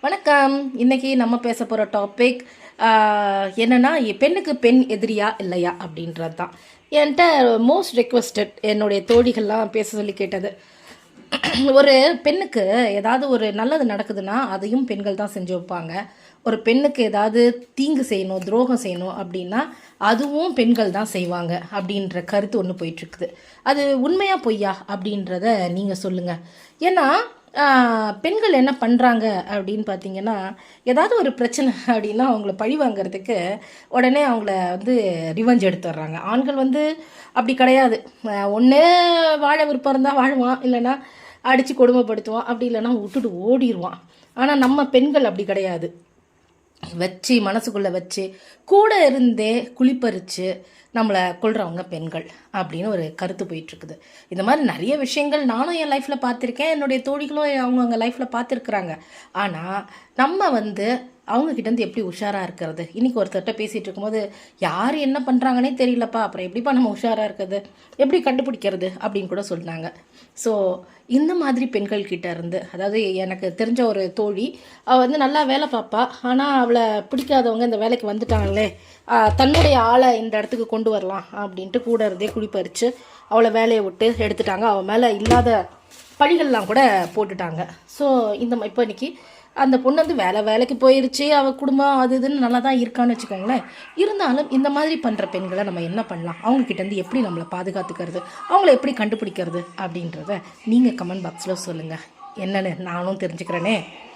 வணக்கம். இன்னைக்கு நம்ம பேச போகிற டாபிக் என்னன்னா, பெண்ணுக்கு பெண் எதிரியா இல்லையா அப்படின்றது தான். என்கிட்ட மோஸ்ட் ரெக்வஸ்டட் என்னுடைய தோழிகள்லாம் பேச சொல்லி கேட்டது. ஒரு பெண்ணுக்கு ஏதாவது ஒரு நல்லது நடக்குதுன்னா அதையும் பெண்கள் தான் செஞ்சு வைப்பாங்க. ஒரு பெண்ணுக்கு ஏதாவது தீங்கு செய்யணும், துரோகம் செய்யணும் அப்படின்னா அதுவும் பெண்கள் தான் செய்வாங்க அப்படின்ற கருத்து ஒன்று போயிட்டுருக்குது. அது உண்மையா பொய்யா அப்படின்றத நீங்கள் சொல்லுங்கள். ஏன்னா பெண்கள் என்ன பண்ணுறாங்க அப்படின்னு பார்த்தீங்கன்னா, ஏதாவது ஒரு பிரச்சனை அப்படின்னா அவங்கள பழி வாங்கிறதுக்கு உடனே அவங்கள ரிவெஞ்ச் எடுத்துடுறாங்க. ஆண்கள் அப்படி கிடையாது. ஒன்று வாழ விருப்பம் இருந்தால் வாழ்வான், இல்லைன்னா அடித்து கொடுமைப்படுத்துவான், அப்படி இல்லைன்னா விட்டுட்டு ஓடிடுவான். ஆனால் நம்ம பெண்கள் அப்படி கிடையாது. வச்சு மனசுக்குள்ளே வச்சு கூட இருந்தே குளிப்பறித்து நம்மளை கொள்றவங்க பெண்கள் அப்படின்னு ஒரு கருத்து போயிட்டுருக்குது. இந்த மாதிரி நிறைய விஷயங்கள் நானும் என் லைஃப்பில் பார்த்துருக்கேன், என்னுடைய தோழிகளும் அவங்கவுங்க லைஃப்பில் பார்த்துருக்குறாங்க. ஆனால் நம்ம அவங்கக்கிட்டேருந்து எப்படி உஷாராக இருக்கிறது? இன்றைக்கி ஒருத்தர்கிட்ட பேசிகிட்டு இருக்கும்போது யார் என்ன பண்ணுறாங்கன்னே தெரியலப்பா, அப்புறம் எப்படிப்பா நம்ம உஷாராக இருக்கிறது, எப்படி கண்டுபிடிக்கிறது அப்படின்னு கூட சொன்னாங்க. ஸோ இந்த மாதிரி பெண்கள்கிட்ட இருந்து, அதாவது எனக்கு தெரிஞ்ச ஒரு தோழி, அவள் நல்லா வேலை பார்ப்பா, ஆனால் அவளை பிடிக்காதவங்க இந்த வேலைக்கு வந்துட்டாங்களே, தன்னுடைய ஆளை இந்த இடத்துக்கு கொண்டு வரலாம் அப்படின்ட்டு கூட இருந்தே குளிப்பறித்து அவளை வேலையை விட்டு எடுத்துட்டாங்க. அவள் மேலே இல்லாத பழிகள்லாம் கூட போட்டுட்டாங்க. ஸோ இப்போ இன்னைக்கு அந்த பொண்ணு வேலைக்கு போயிருச்சு, அவள் குடும்பம் அது இதுன்னு நல்லா தான் இருக்கான்னு வச்சுக்கோங்களேன். இருந்தாலும் இந்த மாதிரி பண்ணுற பெண்களை நம்ம என்ன பண்ணலாம், அவங்கக்கிட்டேருந்து எப்படி நம்மளை பாதுகாத்துக்கிறது, அவங்கள எப்படி கண்டுபிடிக்கிறது அப்படின்றத நீங்கள் கமெண்ட் பாக்ஸில் சொல்லுங்கள். என்னன்னு நானும் தெரிஞ்சுக்கிறேனே.